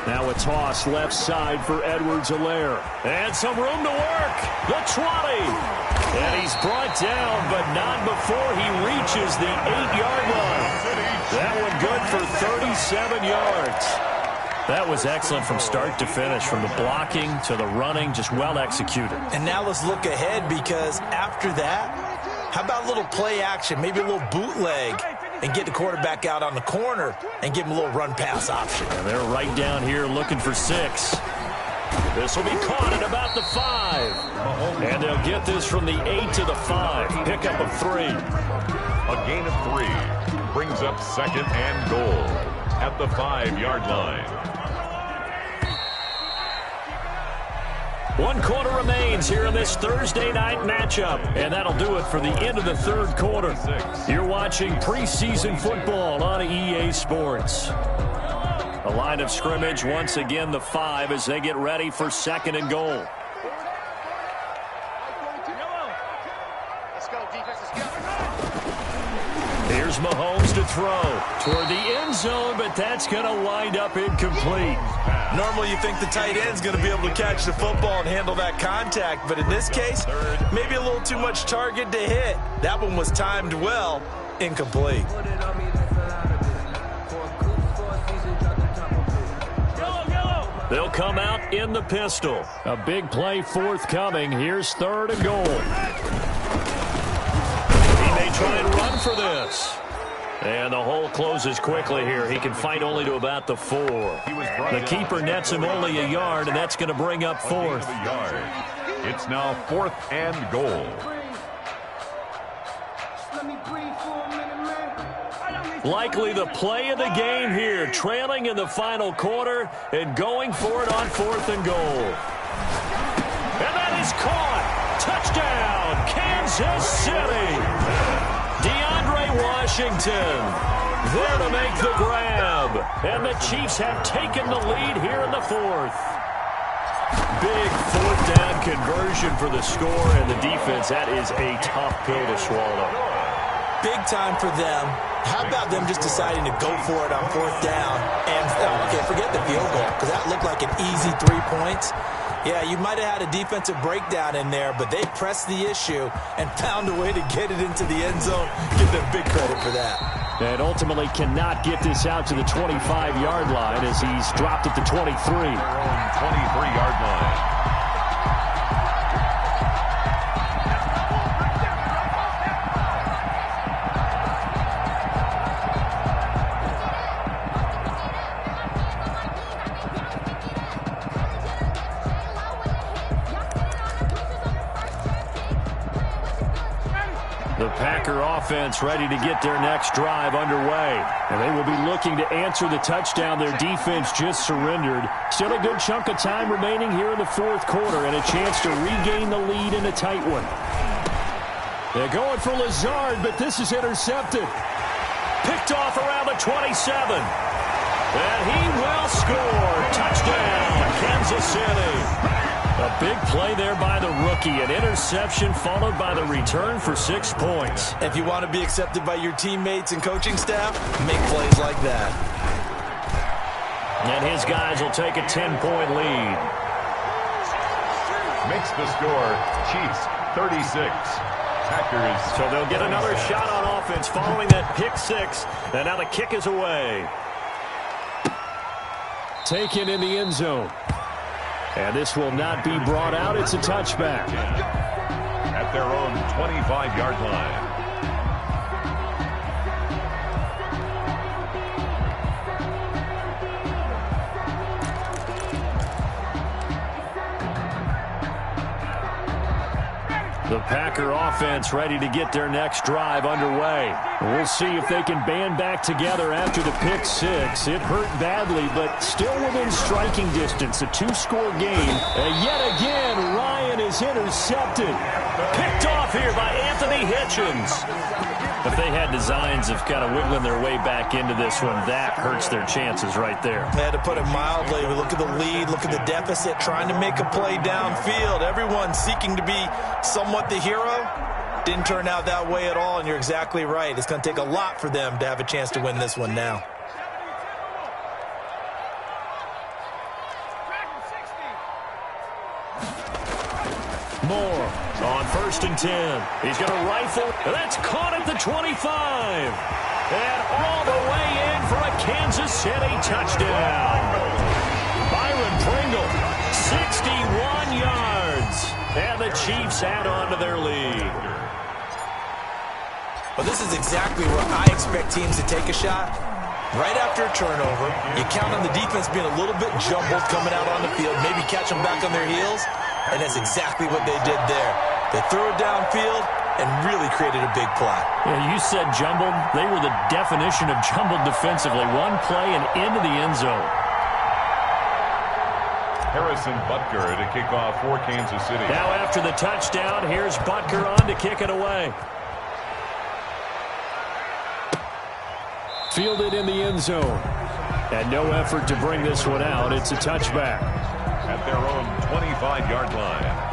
[SPEAKER 1] Now a toss left side for Edwards-Helaire. And some room to work. The 20. And he's brought down, but not before he reaches the 8-yard line. That one good for 37 yards. That was excellent from start to finish, from the blocking to the running, just well executed.
[SPEAKER 4] And now let's look ahead, because after that, how about a little play action, maybe a little bootleg, and get the quarterback out on the corner and give him a little run-pass option.
[SPEAKER 1] And they're right down here looking for 6. This will be caught at about the 5. And they'll get this from the 8 to the 5. Pickup of 3.
[SPEAKER 3] A gain of 3 brings up second and goal at the 5-yard line.
[SPEAKER 1] 1 quarter remains here in this Thursday night matchup. And that'll do it for the end of the third quarter. You're watching preseason football on EA Sports. A line of scrimmage, once again the 5 as they get ready for second and goal. Here's Mahomes to throw toward the end zone, but that's going to wind up incomplete.
[SPEAKER 4] Normally you think the tight end's going to be able to catch the football and handle that contact, but in this case, maybe a little too much target to hit. That one was timed well, incomplete.
[SPEAKER 1] They'll come out in the pistol. A big play forthcoming. Here's third and goal. He may try and run for this. And the hole closes quickly here. He can fight only to about the 4. The keeper nets him only a yard, and that's going to bring up 4th.
[SPEAKER 3] It's now 4th and goal.
[SPEAKER 1] Likely the play of the game here, trailing in the final quarter and going for it on 4th and goal. And that is caught. Touchdown, Kansas City. DeAndre Washington there to make the grab. And the Chiefs have taken the lead here in the 4th. Big 4th down conversion for the score, and the defense, that is a tough pill to swallow.
[SPEAKER 4] Big time for them. How about them just deciding to go for it on 4th down? And, okay, forget the field goal, because that looked like an easy 3 points. Yeah, you might have had a defensive breakdown in there, but they pressed the issue and found a way to get it into the end zone. Give them big credit for that.
[SPEAKER 1] And ultimately cannot get this out to the 25-yard line as he's dropped at the 23.
[SPEAKER 3] Their own 23-yard line.
[SPEAKER 1] The Packer offense ready to get their next drive underway. And they will be looking to answer the touchdown their defense just surrendered. Still a good chunk of time remaining here in the fourth quarter and a chance to regain the lead in a tight one. They're going for Lazard, but this is intercepted. Picked off around the 27. And he will score. Touchdown, Kansas City. A big play there by the rookie. An interception followed by the return for 6 points.
[SPEAKER 4] If you want to be accepted by your teammates and coaching staff, make plays like that.
[SPEAKER 1] And his guys will take a 10-point lead.
[SPEAKER 3] Makes the score, Chiefs 36. Packers.
[SPEAKER 1] So they'll get another shot on offense following that pick six. And now the kick is away. Taken in the end zone. And this will not be brought out. It's a touchback.
[SPEAKER 3] At their own 25-yard line.
[SPEAKER 1] The Packer offense ready to get their next drive underway. We'll see if they can band back together after the pick six. It hurt badly, but still within striking distance. A two-score game. And yet again, Ryan is intercepted. Picked off here by Anthony Hitchens. If they had designs of kind of wiggling their way back into this one, that hurts their chances right there.
[SPEAKER 4] They had to put it mildly. Look at the lead. Look at the deficit. Trying to make a play downfield. Everyone seeking to be somewhat the hero. Didn't turn out that way at all, and you're exactly right. It's going to take a lot for them to have a chance to win this one now.
[SPEAKER 1] Moore on 1st and 10. He's going to rifle. And that's caught at the 25. And all the way in for a Kansas City touchdown. Byron Pringle, 61 yards. And the Chiefs add on to their lead.
[SPEAKER 4] Well, this is exactly where I expect teams to take a shot. Right after a turnover, you count on the defense being a little bit jumbled coming out on the field, maybe catch them back on their heels, and that's exactly what they did there. They threw it downfield and really created a big play.
[SPEAKER 1] Yeah, you said jumbled. They were the definition of jumbled defensively. One play and into the end zone.
[SPEAKER 3] Harrison Butker to kick off for Kansas City.
[SPEAKER 1] Now after the touchdown, here's Butker on to kick it away. Fielded in the end zone. And no effort to bring this one out. It's a touchback.
[SPEAKER 3] At their own 25-yard line.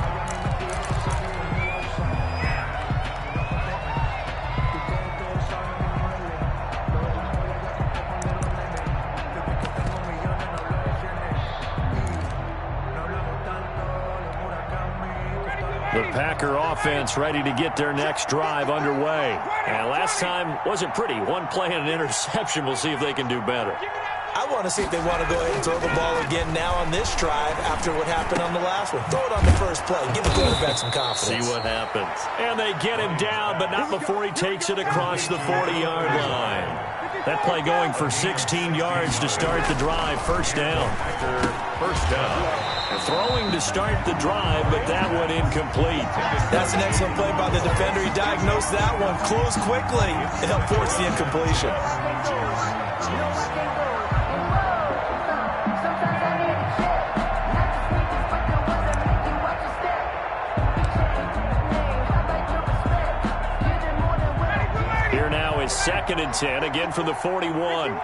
[SPEAKER 1] The Packer offense ready to get their next drive underway. And last time wasn't pretty. One play and an interception. We'll see if they can do better.
[SPEAKER 4] I want to see if they want to go ahead and throw the ball again now on this drive after what happened on the last one. Throw it on the first play. Give the quarterback some confidence.
[SPEAKER 1] See what happens. And they get him down, but not before he takes it across the 40-yard line. That play going for 16 yards to start the drive. First down.
[SPEAKER 3] First down.
[SPEAKER 1] Throwing to start the drive, but that one incomplete.
[SPEAKER 4] That's an excellent play by the defender. He diagnosed that one, closed quickly, and helped force the incompletion.
[SPEAKER 1] Here now is 2nd and 10, again from the 41.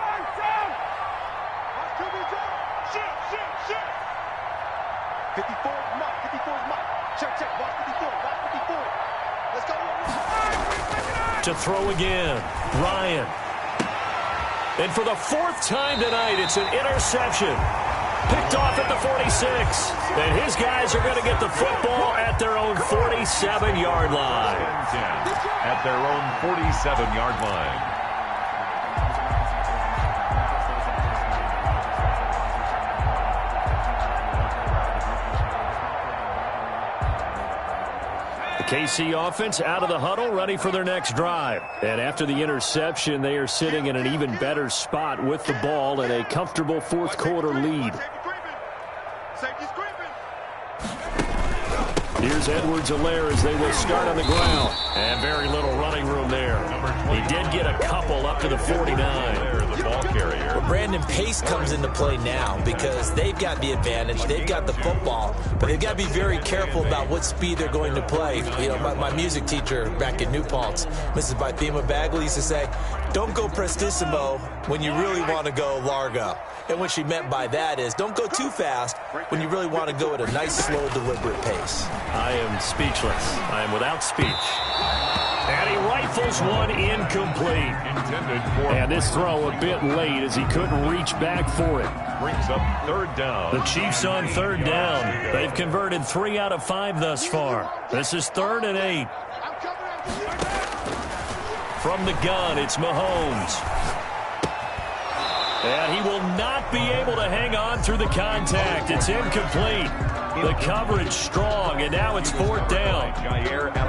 [SPEAKER 1] To throw again, Ryan. And for the 4th time tonight, it's an interception. Picked off at the 46. And his guys are going to get the football at their own 47-yard line.
[SPEAKER 3] At their own 47-yard line.
[SPEAKER 1] KC offense out of the huddle, ready for their next drive. And after the interception, they are sitting in an even better spot with the ball and a comfortable fourth-quarter lead. Here's Edwards-Helaire as they will start on the ground. And very little running room there. He did get a couple up to the 49.
[SPEAKER 3] The ball carrier.
[SPEAKER 4] Well, Brandon, pace comes into play now because they've got the advantage. They've got the football, but they've got to be very careful about what speed they're going to play. You know, my music teacher back in New Paltz, Mrs. Bythema Bagley, used to say, don't go prestissimo when you really want to go largo. And what she meant by that is don't go too fast when you really want to go at a nice, slow, deliberate pace.
[SPEAKER 1] I am speechless. I am without speech. And he rifles one incomplete. And this throw a bit late as he couldn't reach back for it.
[SPEAKER 3] Brings up third down.
[SPEAKER 1] The Chiefs on third down. They've converted 3 out of 5 thus far. This is 3rd and 8. From the gun, it's Mahomes. And he will not be able to hang on through the contact. It's incomplete. The coverage strong, and now it's 4th down.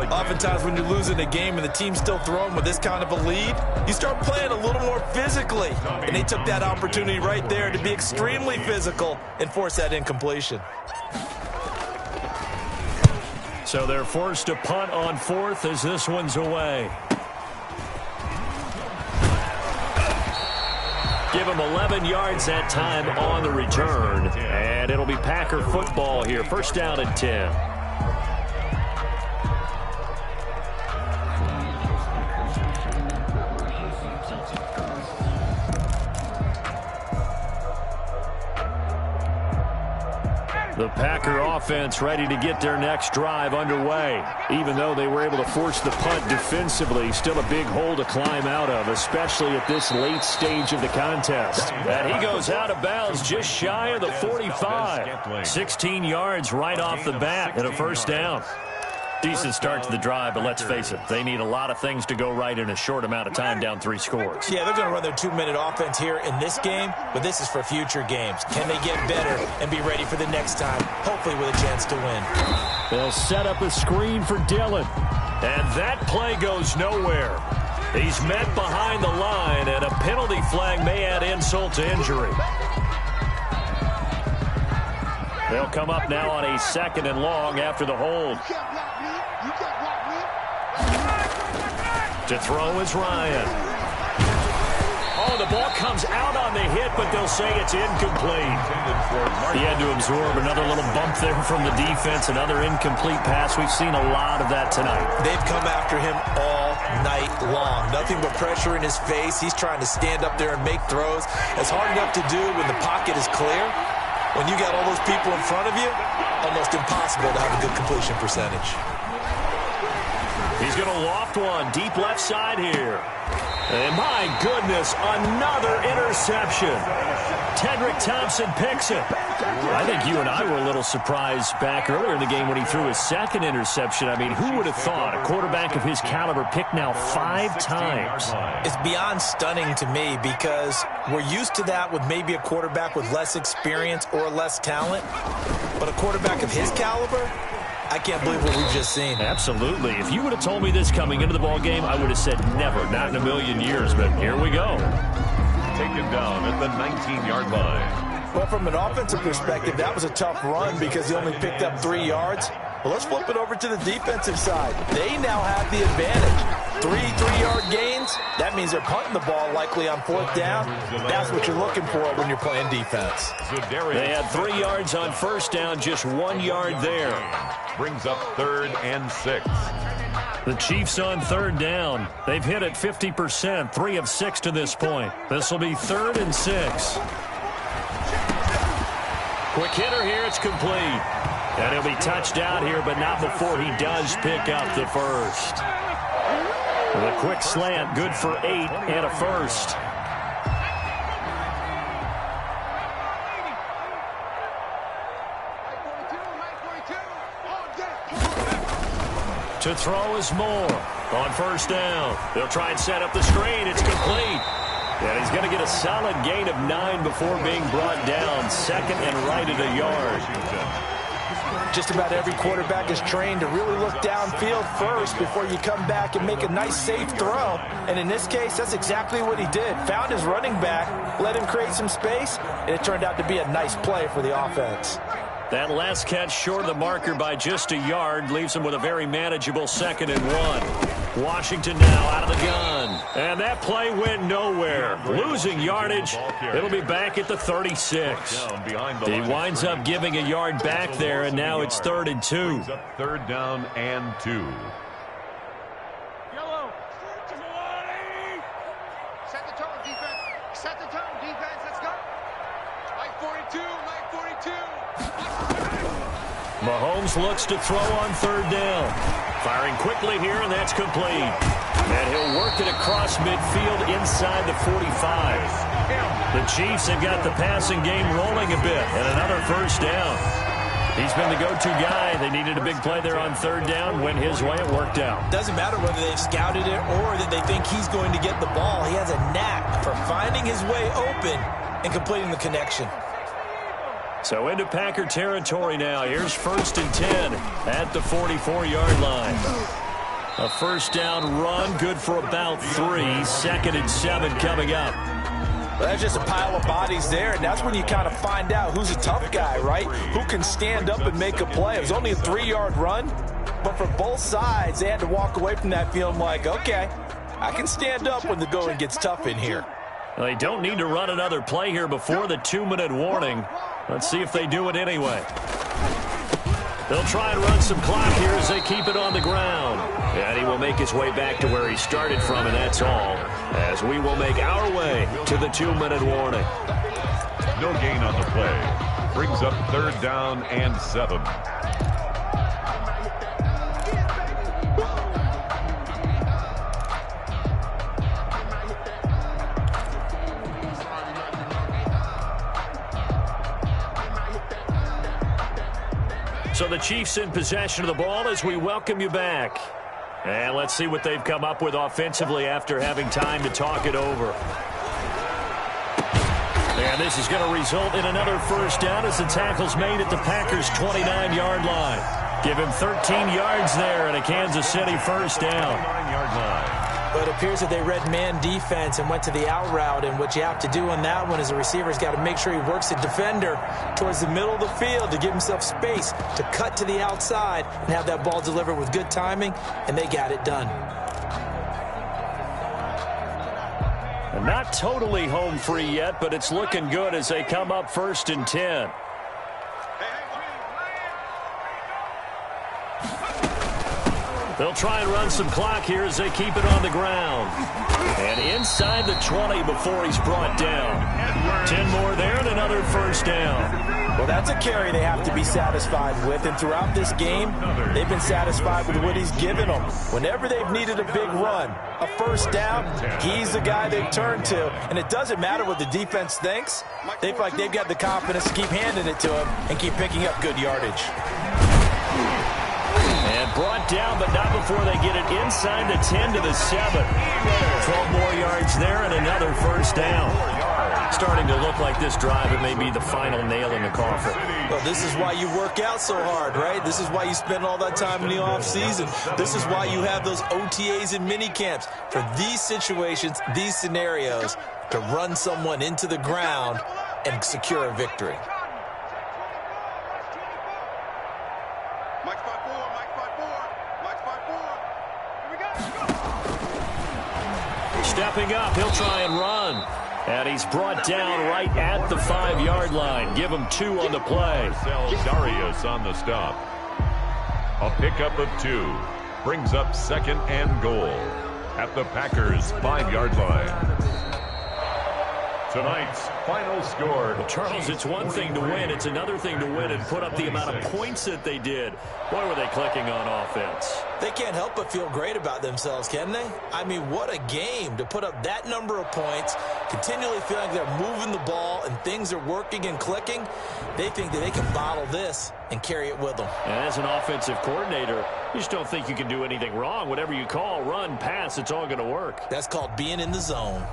[SPEAKER 4] Oftentimes when you're losing a game and the team's still throwing with this kind of a lead, you start playing a little more physically. And they took that opportunity right there to be extremely physical and force that incompletion.
[SPEAKER 1] So they're forced to punt on 4th as this one's away. Give him 11 yards that time on the return. And it'll be Packer football here. 1st down and 10. The Packer offense ready to get their next drive underway. Even though they were able to force the punt defensively, still a big hole to climb out of, especially at this late stage of the contest. And he goes out of bounds just shy of the 45. 16 yards right off the bat and a 1st down. Decent start to the drive, but let's face it, they need a lot of things to go right in a short amount of time, down 3 scores.
[SPEAKER 4] Yeah, they're going to run their 2-minute offense here in this game, but this is for future games. Can they get better and be ready for the next time, hopefully with a chance to win?
[SPEAKER 1] They'll set up a screen for Dillon, and that play goes nowhere. He's met behind the line, and a penalty flag may add insult to injury. They'll come up now on a 2nd and long after the hold. To throw is Ryan. Oh, the ball comes out on the hit, but they'll say it's incomplete. He had to absorb another little bump there from the defense, another incomplete pass. We've seen a lot of that tonight.
[SPEAKER 4] They've come after him all night long. Nothing but pressure in his face. He's trying to stand up there and make throws. It's hard enough to do when the pocket is clear. When you got all those people in front of you, almost impossible to have a good completion percentage.
[SPEAKER 1] He's going to loft one deep left side here. And my goodness, another interception. Tedrick Thompson picks it. I think you and I were a little surprised back earlier in the game when he threw his 2nd interception. I mean, who would have thought a quarterback of his caliber picked now 5 times?
[SPEAKER 4] It's beyond stunning to me because we're used to that with maybe a quarterback with less experience or less talent. But a quarterback of his caliber, I can't believe what we've just seen.
[SPEAKER 1] Absolutely. If you would have told me this coming into the ball game, I would have said never, not in a million years. But here we go.
[SPEAKER 3] Taken down at the 19-yard line.
[SPEAKER 4] Well, from an offensive perspective, that was a tough run because he only picked up 3 yards. Well, let's flip it over to the defensive side. They now have the advantage. 3 3-yard gains. That means they're punting the ball likely on 4th down. That's what you're looking for when you're playing defense.
[SPEAKER 1] They had 3 yards on 1st down, just 1 yard there.
[SPEAKER 3] Brings up 3rd and 6.
[SPEAKER 1] The Chiefs on 3rd down. They've hit it 50%, 3 of 6 to this point. This will be 3rd and 6. Quick hitter here, it's complete. And he'll be touched out here, but not before he does pick up the 1st. The quick slant, good for 8 and a 1st. To throw is Moore. On first down, they'll try and set up the screen. It's complete. And he's going to get a solid gain of 9 before being brought down. Second and right at a yard.
[SPEAKER 4] Just about every quarterback is trained to really look downfield first before you come back and make a nice, safe throw. And in this case, that's exactly what he did. Found his running back, let him create some space, and it turned out to be a nice play for the offense.
[SPEAKER 1] That last catch short of the marker by just a yard leaves him with a very manageable 2nd and 1. Washington now out of the gun. And that play went nowhere. Losing yardage. It'll be back at the 36. He winds up giving a yard back there, and now it's 3rd and 2.
[SPEAKER 3] 3rd down and 2.
[SPEAKER 5] Yellow. Set the tone, defense. Set the tone, defense. Let's go. Like 42, like 42.
[SPEAKER 1] Mahomes looks to throw on 3rd down. Firing quickly here, and that's complete. And he'll work it across midfield inside the 45. The Chiefs have got the passing game rolling a bit, and another 1st down. He's been the go-to guy. They needed a big play there on 3rd down. Went his way. It worked out.
[SPEAKER 4] Doesn't matter whether they've scouted it or that they think he's going to get the ball. He has a knack for finding his way open and completing the connection.
[SPEAKER 1] So into Packer territory now. Here's 1st and 10 at the 44-yard line. A 1st down run, good for about 3. 2nd and 7 coming up.
[SPEAKER 4] Well, that's just a pile of bodies there, and that's when you kind of find out who's a tough guy, right? Who can stand up and make a play. It was only a 3-yard run, but for both sides, they had to walk away from that feeling like, okay, I can stand up when the going gets tough in here.
[SPEAKER 1] Well, they don't need to run another play here before the 2-minute warning. Let's see if they do it anyway. They'll try and run some clock here as they keep it on the ground. And he will make his way back to where he started from, and that's all, as we will make our way to the 2-minute warning.
[SPEAKER 3] No gain on the play. Brings up 3rd down and 7.
[SPEAKER 1] So the Chiefs in possession of the ball as we welcome you back. And let's see what they've come up with offensively after having time to talk it over. And this is going to result in another 1st down as the tackle's made at the Packers' 29-yard line. Give him 13 yards there and a Kansas City 1st down.
[SPEAKER 3] 9-yard line.
[SPEAKER 4] But it appears that they read man defense and went to the out route, and what you have to do on that one is the receiver's got to make sure he works the defender towards the middle of the field to give himself space to cut to the outside and have that ball delivered with good timing, and they got it done.
[SPEAKER 1] And not totally home free yet, but it's looking good as they come up 1st and 10. They'll try and run some clock here as they keep it on the ground. And inside the 20 before he's brought down. 10 more there and another 1st down.
[SPEAKER 4] Well, that's a carry they have to be satisfied with. And throughout this game, they've been satisfied with what he's given them. Whenever they've needed a big run, a 1st down, he's the guy they've turned to. And it doesn't matter what the defense thinks. They feel like they've got the confidence to keep handing it to him and keep picking up good yardage.
[SPEAKER 1] And brought down, but not before they get it inside the 10 to the 7. 12 more yards there and another 1st down. Starting to look like this drive, it may be the final nail in the coffin.
[SPEAKER 4] Well, this is why you work out so hard, right? This is why you spend all that time in the offseason. This is why you have those OTAs and mini camps. For these situations, these scenarios, to run someone into the ground and secure a victory.
[SPEAKER 1] Stepping up, he'll try and run. And he's brought down right at the 5-yard line. Give him 2 on the play.
[SPEAKER 3] Darius on the stop. A pickup of 2. Brings up 2nd and goal at the Packers' 5-yard line. Tonight's final score.
[SPEAKER 1] Charles, it's one thing to win. It's another thing to win and put up the amount of points that they did. Boy, were they clicking on offense.
[SPEAKER 4] They can't help but feel great about themselves, can they? I mean, what a game to put up that number of points, continually feeling like they're moving the ball and things are working and clicking. They think that they can bottle this and carry it with them.
[SPEAKER 1] And as an offensive coordinator, you just don't think you can do anything wrong. Whatever you call, run, pass, it's all going to work.
[SPEAKER 4] That's called being in the zone.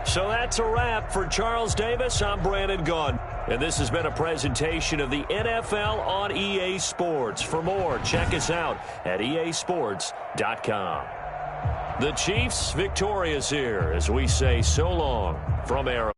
[SPEAKER 1] So that's a wrap for Charles Davis. I'm Brandon Gunn. And this has been a presentation of the NFL on EA Sports. For more, check us out at easports.com. The Chiefs victorious here as we say so long from Arrowhead.